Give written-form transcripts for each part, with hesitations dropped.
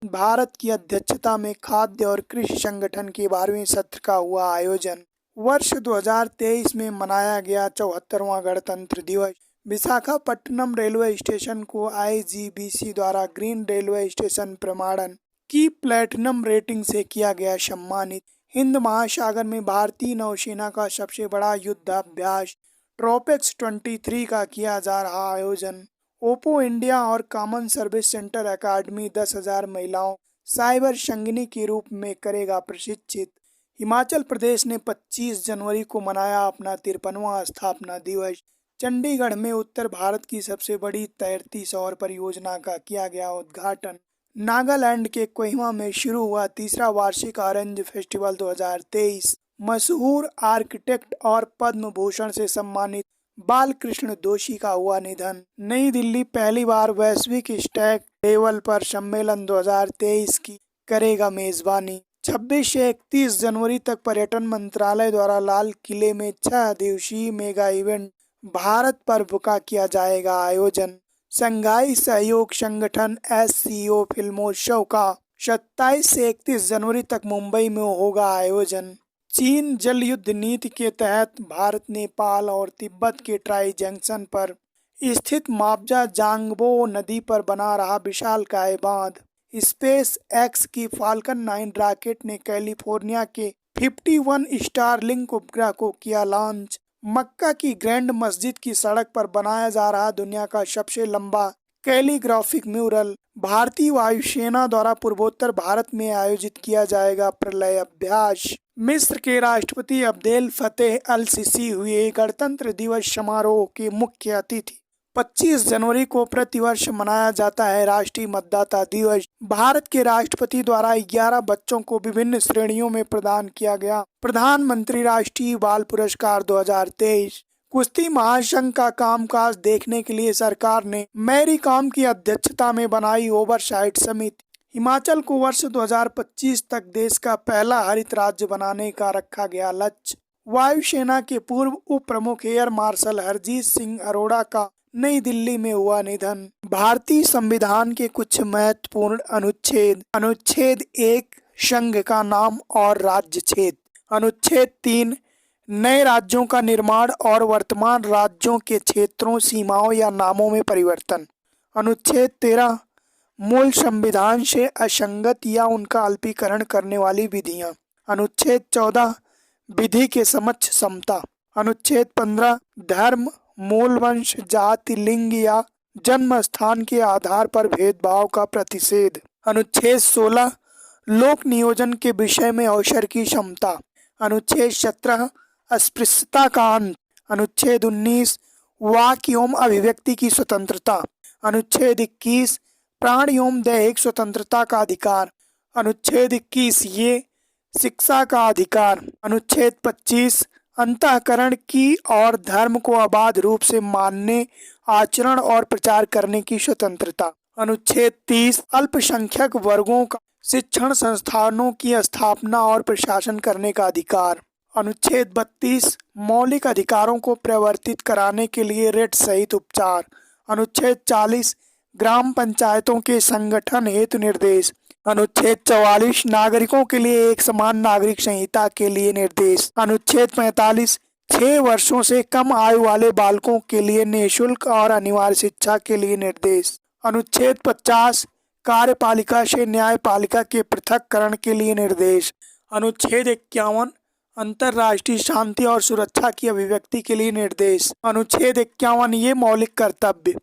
भारत की अध्यक्षता में खाद्य और कृषि संगठन के 12वें सत्र का हुआ आयोजन। वर्ष 2023 में मनाया गया 74वां गणतंत्र दिवस। विशाखापट्टनम रेलवे स्टेशन को आईजीबीसी द्वारा ग्रीन रेलवे स्टेशन प्रमाणन की प्लैटिनम रेटिंग से किया गया सम्मानित। हिंद महासागर में भारतीय नौसेना का सबसे बड़ा युद्धाभ्यास ट्रोपेक्स 23 का किया जा रहा आयोजन। ओप्पो इंडिया और कॉमन सर्विस सेंटर अकादमी 10,000 महिलाओं साइबर संगिनी के रूप में करेगा प्रशिक्षित। हिमाचल प्रदेश ने 25 जनवरी को मनाया अपना 53वां स्थापना दिवस। चंडीगढ़ में उत्तर भारत की सबसे बड़ी तैरती सौर परियोजना का किया गया उद्घाटन। नागालैंड के कोहिमा में शुरू हुआ तीसरा वार्षिक ऑरेंज फेस्टिवल 2023। मशहूर आर्किटेक्ट और पद्म भूषण से सम्मानित बालकृष्ण दोषी का हुआ निधन। नई दिल्ली पहली बार वैश्विक स्टैक डेवलपर सम्मेलन 2023 की करेगा मेजबानी। 26 से 31 जनवरी तक पर्यटन मंत्रालय द्वारा लाल किले में 6 दिवसीय मेगा इवेंट भारत पर्व का किया जाएगा आयोजन। शंघाई सहयोग संगठन SCO फिल्मोत्सव का 27 से 31 जनवरी तक मुंबई में होगा आयोजन। चीन जल युद्ध नीति के तहत भारत, नेपाल और तिब्बत के ट्राई जंक्शन पर स्थित माब्जा जांगबो नदी पर बना रहा विशालकाय बांध। स्पेस एक्स की फाल्कन 9 रॉकेट ने कैलिफोर्निया के 51 स्टारलिंक उपग्रह को किया लॉन्च। मक्का की ग्रैंड मस्जिद की सड़क पर बनाया जा रहा दुनिया का सबसे लंबा कैलीग्राफिक म्यूरल। भारतीय वायुसेना द्वारा पूर्वोत्तर भारत में आयोजित किया जाएगा प्रलय अभ्यास। मिस्र के राष्ट्रपति अब्देल फतेह अल सीसी हुए गणतंत्र दिवस समारोह के मुख्य अतिथि। 25 जनवरी को प्रतिवर्ष मनाया जाता है राष्ट्रीय मतदाता दिवस। भारत के राष्ट्रपति द्वारा 11 बच्चों को विभिन्न श्रेणियों में प्रदान किया गया प्रधानमंत्री राष्ट्रीय बाल पुरस्कार 2023। कुश्ती महासंघ का कामकाज देखने के लिए सरकार ने मैरी कॉम की अध्यक्षता में बनाई ओवरसाइट समिति। हिमाचल को वर्ष 2025 तक देश का पहला हरित राज्य बनाने का रखा गया लक्ष्य। वायुसेना के पूर्व उप प्रमुख एयर मार्शल हरजीत सिंह अरोड़ा का नई दिल्ली में हुआ निधन। भारतीय संविधान के कुछ महत्वपूर्ण अनुच्छेद। अनुच्छेद 1 संघ का नाम और राज्य छेद। अनुच्छेद 3 नए राज्यों का निर्माण और वर्तमान राज्यों के क्षेत्रों, सीमाओं या नामों में परिवर्तन। अनुच्छेद 13 मूल संविधान से असंगत या उनका अल्पीकरण करने वाली विधियां। अनुच्छेद 14 विधि के समक्ष समता। अनुच्छेद 15 धर्म, मूल वंश, जाति, लिंग या जन्म स्थान के आधार पर भेदभाव का प्रतिषेध। अनुच्छेद 16 लोक नियोजन के विषय में अवसर की क्षमता। अनुच्छेद 17 अस्पृश्यता का अंत। अनुच्छेद 19 वाक एवं अभिव्यक्ति की स्वतंत्रता। अनुच्छेद 21 प्राण एवं दैहिक स्वतंत्रता का अधिकार। अनुच्छेद 21 ये शिक्षा का अधिकार। अनुच्छेद 25 अंतःकरण की और धर्म को अबाध रूप से मानने, आचरण और प्रचार करने की स्वतंत्रता। अनुच्छेद 30 अल्पसंख्यक वर्गों का शिक्षण संस्थानों की स्थापना और प्रशासन करने का अधिकार। अनुच्छेद 32 मौलिक अधिकारों को प्रवर्तित कराने के लिए रेट सहित उपचार। अनुच्छेद 40 ग्राम पंचायतों के संगठन हेतु निर्देश। अनुच्छेद 44 नागरिकों के लिए एक समान नागरिक संहिता के लिए निर्देश। अनुच्छेद 45 6 वर्षों से कम आयु वाले बालकों के लिए निःशुल्क और अनिवार्य शिक्षा के लिए निर्देश। अनुच्छेद 50 कार्यपालिका से न्यायपालिका के पृथक्करण के लिए निर्देश। अनुच्छेद 51 अंतर्राष्ट्रीय शांति और सुरक्षा की अभिव्यक्ति के लिए निर्देश। अनुच्छेद 51 ये मौलिक कर्तव्य।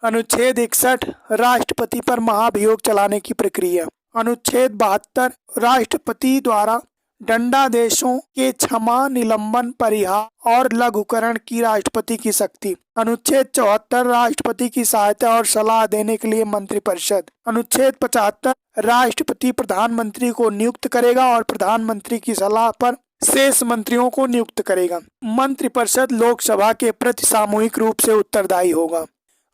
अनुच्छेद 61 राष्ट्रपति पर महाभियोग चलाने की प्रक्रिया। अनुच्छेद 72 राष्ट्रपति द्वारा दंडादेशों के क्षमा, निलंबन, परिहार और लघुकरण की राष्ट्रपति की शक्ति। अनुच्छेद 74 राष्ट्रपति की सहायता और सलाह देने के लिए मंत्रिपरिषद। अनुच्छेद 75 राष्ट्रपति प्रधानमंत्री को नियुक्त करेगा और प्रधानमंत्री की सलाह पर शेष मंत्रियों को नियुक्त करेगा। मंत्रिपरिषद लोकसभा के प्रति सामूहिक रूप से उत्तरदायी होगा।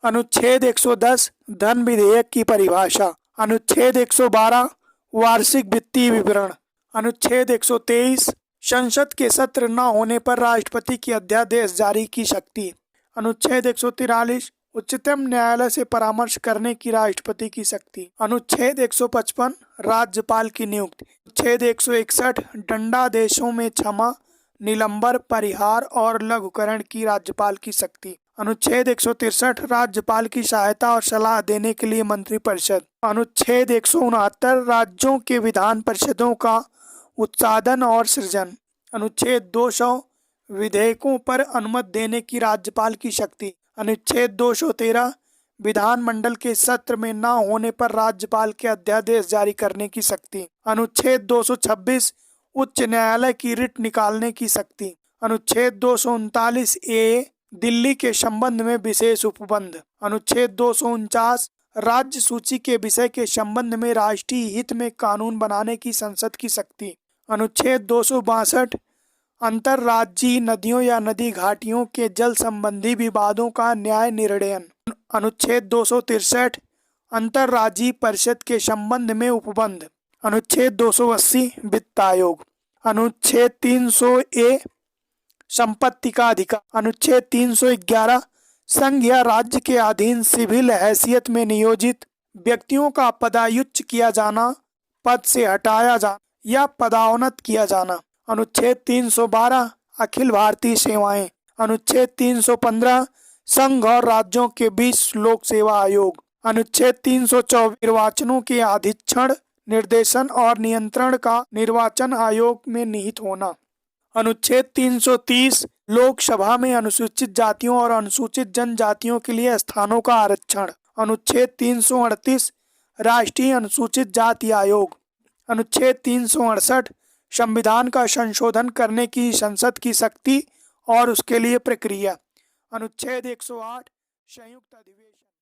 अनुच्छेद 110 धन विधेयक की परिभाषा। अनुच्छेद 112 वार्षिक वित्तीय विवरण। अनुच्छेद 123 संसद के सत्र न होने पर राष्ट्रपति की अध्यादेश जारी की शक्ति। अनुच्छेद 143 उच्चतम न्यायालय से परामर्श करने की राष्ट्रपति की शक्ति। अनुच्छेद 155 राज्यपाल की नियुक्ति। अनुच्छेद 161 दंडादेशों में क्षमा, निलंबन, परिहार और लघुकरण की राज्यपाल की शक्ति। अनुच्छेद 163 राज्यपाल की सहायता और सलाह देने के लिए मंत्रिपरिषद। अनुच्छेद 169 राज्यों के विधान परिषदों का उत्साधन और सृजन। अनुच्छेद 200 विधेयकों पर अनुमति देने की राज्यपाल की शक्ति। अनुच्छेद 213 विधानमंडल के सत्र में न होने पर राज्यपाल के अध्यादेश जारी करने की शक्ति। अनुच्छेद 226 उच्च न्यायालय की रिट निकालने की शक्ति। अनुच्छेद 239 ए दिल्ली के संबंध में विशेष उपबंध। अनुच्छेद 249 राज्य सूची के विषय के संबंध में राष्ट्रीय हित में कानून बनाने की संसद की शक्ति। अनुच्छेद 262 अंतर्राज्यीय नदियों या नदी घाटियों के जल संबंधी विवादों का न्याय निर्णयन। अनुच्छेद 263 अंतर्राज्यीय परिषद के संबंध में उपबंध। अनुच्छेद 280 वित्त आयोग। अनुच्छेद 300 ए संपत्ति का अधिकार। अनुच्छेद 311 संघ या राज्य के अधीन सिविल हैसियत में नियोजित व्यक्तियों का पदायुच्च किया जाना, पद से हटाया जाना या पदोन्नत किया जाना। अनुच्छेद 312 अखिल भारतीय सेवाएं। अनुच्छेद 315 संघ और राज्यों के बीच लोक सेवा आयोग। अनुच्छेद 324 निर्वाचनों के अधीक्षण, निर्देशन और नियंत्रण का निर्वाचन आयोग में निहित होना। अनुच्छेद 330 लोकसभा में अनुसूचित जातियों और अनुसूचित जनजातियों के लिए स्थानों का आरक्षण। अनुच्छेद 338 राष्ट्रीय अनुसूचित जाति आयोग। अनुच्छेद 368 संविधान का संशोधन करने की संसद की शक्ति और उसके लिए प्रक्रिया। अनुच्छेद 108 संयुक्त अधिवेशन।